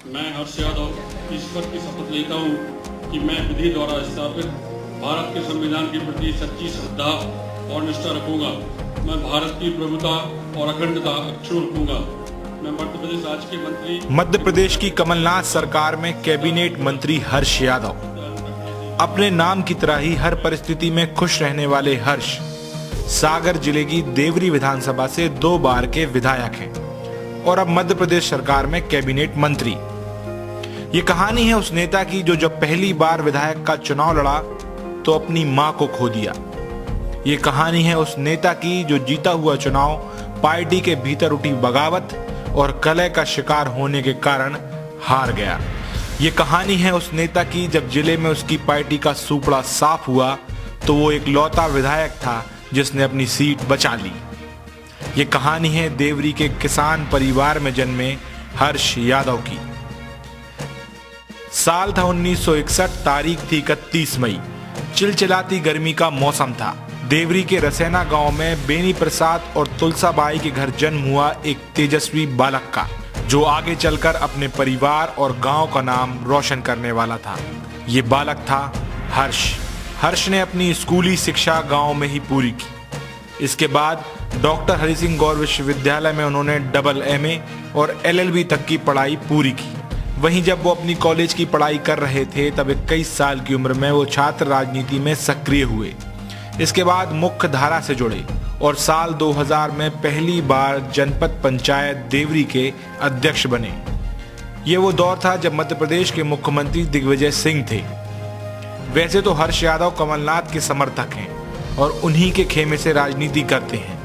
मैं हर्ष यादव ईश्वर की शपथ लेता हूँ कि मैं विधि द्वारा स्थापित भारत के संविधान के प्रति सच्ची श्रद्धा और निष्ठा रखूंगा। मैं भारत की प्रभुता और अखंडता अक्षुण्ण रखूंगा। मैं मध्य प्रदेश राज्य के मंत्री मध्य प्रदेश की कमलनाथ सरकार में कैबिनेट मंत्री हर्ष यादव। अपने नाम की तरह ही हर परिस्थिति में खुश रहने वाले हर्ष सागर जिले की देवरी विधानसभा से 2 बार के विधायक हैं और अब मध्य प्रदेश सरकार में कैबिनेट मंत्री। ये कहानी है उस नेता की जो जब पहली बार विधायक का चुनाव लड़ा तो अपनी मां को खो दिया। ये कहानी है उस नेता की जो जीता हुआ चुनाव पार्टी के भीतर उठी बगावत और कलह का शिकार होने के कारण हार गया। ये कहानी है उस नेता की जब जिले में उसकी पार्टी का सूपड़ा साफ हुआ तो वो एक लौता विधायक था जिसने अपनी सीट बचा ली। ये कहानी है देवरी के किसान परिवार में जन्मे हर्ष यादव की। साल था 1961, तारीख थी 31 मई। चिलचिलाती गर्मी का मौसम था। देवरी के रसैना गांव में बेनी प्रसाद और तुलसाबाई के घर जन्म हुआ एक तेजस्वी बालक का, जो आगे चलकर अपने परिवार और गांव का नाम रोशन करने वाला था। ये बालक था हर्ष। हर्ष ने अपनी स्कूली शिक्षा गांव में ही पूरी की। इसके बाद डॉक्टर हरि सिंह गौर विश्वविद्यालय में उन्होंने डबल MA और LLB तक की पढ़ाई पूरी की। वहीं जब वो अपनी कॉलेज की पढ़ाई कर रहे थे तब 21 साल की उम्र में वो छात्र राजनीति में सक्रिय हुए। इसके बाद मुख्य धारा से जुड़े और साल 2000 में पहली बार जनपद पंचायत देवरी के अध्यक्ष बने। ये वो दौर था जब मध्य प्रदेश के मुख्यमंत्री दिग्विजय सिंह थे। वैसे तो हर्ष यादव कमलनाथ के समर्थक हैं और उन्हीं के खेमे से राजनीति करते हैं,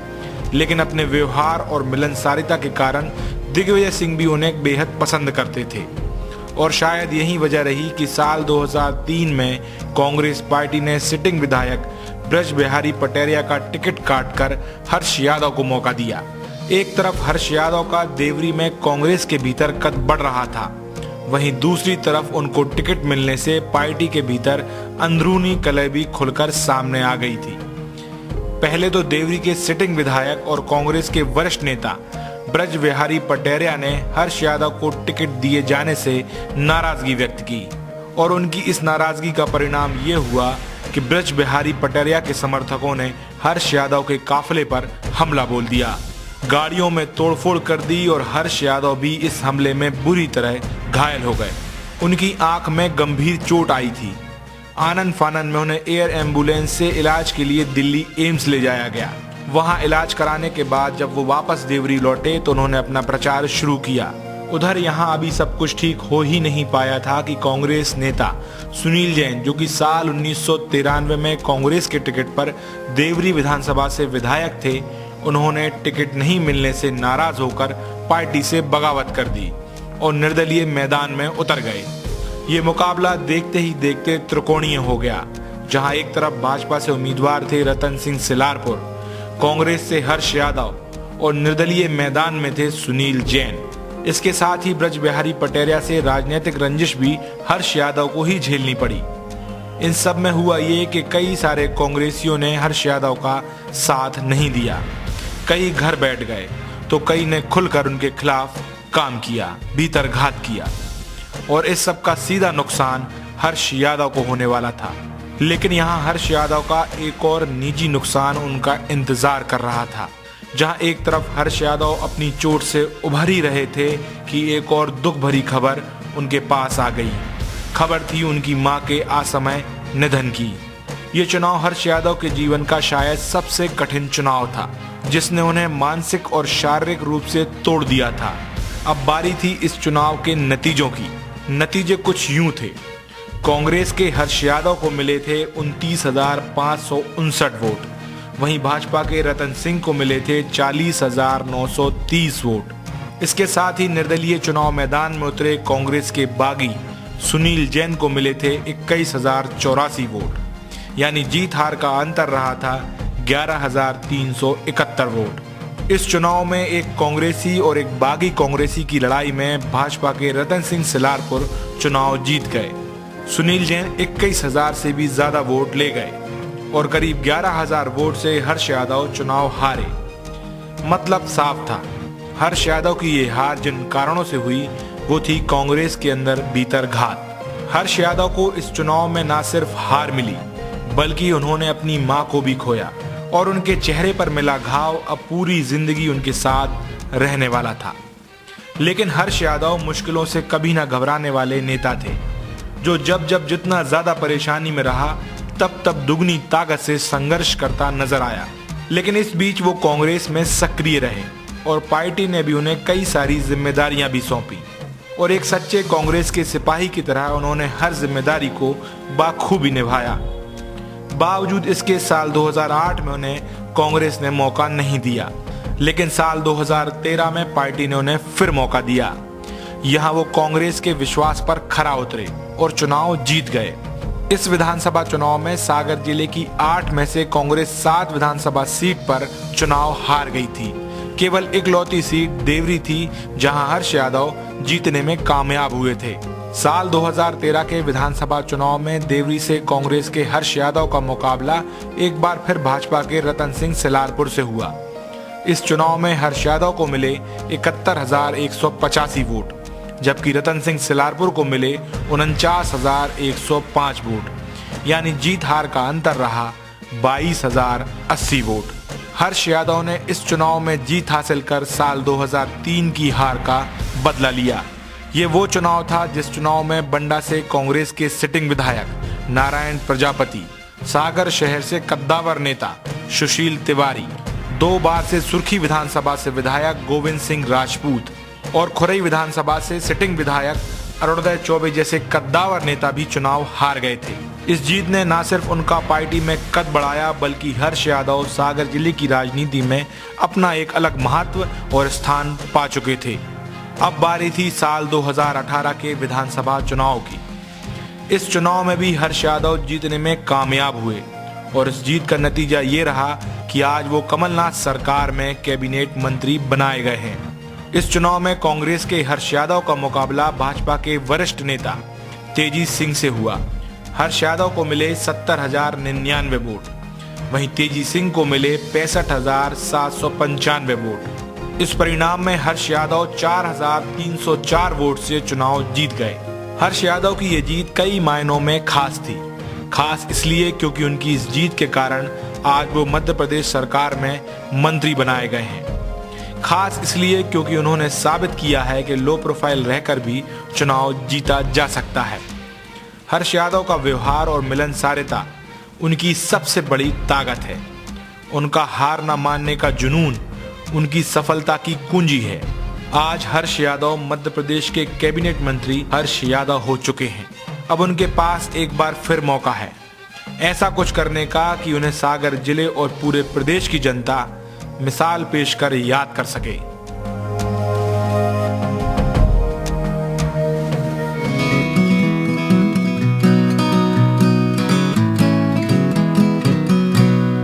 लेकिन अपने व्यवहार और मिलनसारिता के कारण दिग्विजय सिंह भी उन्हें बेहद पसंद करते थे। और शायद यही वजह रही कि साल 2003 में कांग्रेस पार्टी ने सिटिंग विधायक ब्रज बिहारी पटेरिया का टिकट काटकर हर्ष यादव को मौका दिया। एक तरफ हर्ष यादव का देवरी में कांग्रेस के भीतर कद बढ़ रहा था, वहीं दूसरी तरफ उनको टिकट मिलने से पार्टी के भीतर अंदरूनी कलह भी खुलकर सामने आ गई थी। पहले तो देवरी के सिटिंग विधायक और कांग्रेस के वरिष्ठ नेता ब्रज बिहारी पटेरिया ने हर्ष यादव को टिकट दिए जाने से नाराजगी व्यक्त की और उनकी इस नाराजगी का परिणाम ये हुआ कि ब्रज बिहारी पटेरिया के समर्थकों ने हर्ष यादव के काफिले पर हमला बोल दिया, गाड़ियों में तोड़फोड़ कर दी और हर्ष यादव भी इस हमले में बुरी तरह घायल हो गए। उनकी आंख में गंभीर चोट आई थी। आनन फानन में उन्हें एयर एम्बुलेंस से इलाज के लिए दिल्ली एम्स ले जाया गया। वहां इलाज कराने के बाद जब वो वापस देवरी लौटे तो उन्होंने अपना प्रचार शुरू किया। उधर यहाँ अभी सब कुछ ठीक हो ही नहीं पाया था कि कांग्रेस नेता सुनील जैन, जो कि साल 1993 में कांग्रेस के टिकट पर देवरी विधानसभा से विधायक थे, उन्होंने टिकट नहीं मिलने से नाराज होकर पार्टी से बगावत कर दी और निर्दलीय मैदान में उतर गए। ये मुकाबला देखते ही देखते त्रिकोणीय हो गया, जहां एक तरफ भाजपा से उम्मीदवार थे रतन सिंह सिलारपुर, कांग्रेस से हर्ष यादव और निर्दलीय मैदान में थे सुनील जैन। इसके साथ ही ब्रज बिहारी पटेरिया से राजनीतिक रंजिश भी हर्ष यादव को ही झेलनी पड़ी। इन सब में हुआ ये कि कई सारे कांग्रेसियों ने हर्ष यादव का साथ नहीं दिया। कई घर बैठ गए तो कई ने खुलकर उनके खिलाफ काम किया, भीतर घात किया और इस सब का सीधा नुकसान हर्ष यादव को होने वाला था। लेकिन यहाँ हर्ष यादव का एक और निजी नुकसान उनका इंतजार कर रहा था, जहां एक तरफ हर्ष यादव अपनी चोट से उभर ही रहे थे कि एक और दुख भरी खबर उनके पास आ गई। खबर थी उनकी मां के असमय निधन की। ये चुनाव हर्ष यादव के जीवन का शायद सबसे कठिन चुनाव था, जिसने उन्हें मानसिक और शारीरिक रूप से तोड़ दिया था। अब बारी थी इस चुनाव के नतीजों की। नतीजे कुछ यूं थे। कांग्रेस के हर्ष यादव को मिले थे 29,559 वोट, वहीं भाजपा के रतन सिंह को मिले थे 40,930 वोट। इसके साथ ही निर्दलीय चुनाव मैदान में उतरे कांग्रेस के बागी सुनील जैन को मिले थे 21,084 वोट, यानी जीत हार का अंतर रहा था 11,371 वोट। इस चुनाव में एक कांग्रेसी और एक बागी कांग्रेसी की लड़ाई में भाजपा के रतन सिंह सिलारपुर चुनाव जीत गए। सुनील जैन 21,000 से भी ज्यादा वोट ले गए और करीब 11,000 वोट से हर्ष यादव चुनाव हारे। मतलब साफ था, हर्ष यादव की ये हार जिन कारणों से हुई वो थी कांग्रेस के अंदर भीतर घात। हर्ष यादव को इस चुनाव में न सिर्फ हार मिली बल्कि उन्होंने अपनी मां को भी खोया और उनके चेहरे पर मिला घाव अब पूरी जिंदगी उनके साथ रहने वाला था। लेकिन हर्ष यादव मुश्किलों से कभी न घबराने वाले नेता थे, जो जब जब जितना ज्यादा परेशानी में रहा तब तब दुगनी ताकत से संघर्ष करता नजर आया। लेकिन इस बीच वो कांग्रेस में सक्रिय रहे और पार्टी ने भी उन्हें कई सारी जिम्मेदारियां भी सौंपी और एक सच्चे कांग्रेस के सिपाही की तरह उन्होंने हर जिम्मेदारी को बाखूबी निभाया। बावजूद इसके साल 2008 में उन्हें कांग्रेस ने मौका नहीं दिया, लेकिन साल 2013 में पार्टी ने उन्हें फिर मौका दिया। यहाँ वो कांग्रेस के विश्वास पर खरा उतरे और चुनाव जीत गए। इस विधानसभा चुनाव में सागर जिले की 8 में से कांग्रेस 7 विधानसभा सीट पर चुनाव हार गई थी। केवल इकलौती सीट देवरी थी जहां हर्ष यादव जीतने में कामयाब हुए थे। साल 2013 के विधानसभा चुनाव में देवरी से कांग्रेस के हर्ष यादव का मुकाबला एक बार फिर भाजपा के रतन सिंह सिलारपुर से हुआ। इस चुनाव में हर्ष यादव को मिले 71,185 वोट, जबकि रतन सिंह सिलारपुर को मिले 49,105 वोट, यानी जीत हार का अंतर रहा 22,080 वोट। हर्ष यादव ने इस चुनाव में जीत हासिल कर साल 2003 की हार का बदला लिया। ये वो चुनाव था जिस चुनाव में बंडा से कांग्रेस के सिटिंग विधायक नारायण प्रजापति, सागर शहर से कद्दावर नेता सुशील तिवारी, 2 बार से सुर्खी विधानसभा से विधायक गोविंद सिंह राजपूत और खुरई विधानसभा से सिटिंग विधायक अरुणोदय चौबे जैसे कद्दावर नेता भी चुनाव हार गए थे। इस जीत ने न सिर्फ उनका पार्टी में कद बढ़ाया बल्कि हर्ष यादव सागर जिले की राजनीति में अपना एक अलग महत्व और स्थान पा चुके थे। अब बारी थी साल 2018 के विधानसभा चुनाव की। इस चुनाव में भी हर्ष यादव जीतने में कामयाब हुए और इस जीत का नतीजा ये रहा कि आज वो कमलनाथ सरकार में कैबिनेट मंत्री बनाए गए हैं। इस चुनाव में कांग्रेस के हर्ष यादव का मुकाबला भाजपा के वरिष्ठ नेता तेजी सिंह से हुआ। हर्ष यादव को मिले 70,099 वोट, वहीं तेजी सिंह को मिले 65,795 वोट। इस परिणाम में हर्ष यादव 4,304 वोट से चुनाव जीत गए। हर्ष यादव की ये जीत कई मायनों में खास थी। खास इसलिए क्योंकि उनकी इस जीत के कारण आज वो मध्य प्रदेश सरकार में मंत्री बनाए गए हैं। खास इसलिए क्योंकि उन्होंने साबित किया है कि लो प्रोफाइल रहकर भी चुनाव जीता जा सकता है। हर्ष यादव का व्यवहार और मिलनसारता उनकी सबसे बड़ी ताकत है। उनका हार न मानने का जुनून उनकी सफलता की कुंजी है। आज हर्ष यादव मध्य प्रदेश के कैबिनेट मंत्री हर्ष यादव हो चुके हैं। अब उनके पास एक बार फिर मौका है ऐसा कुछ करने का कि उन्हें सागर जिले और पूरे प्रदेश की जनता मिसाल पेश कर याद कर सके।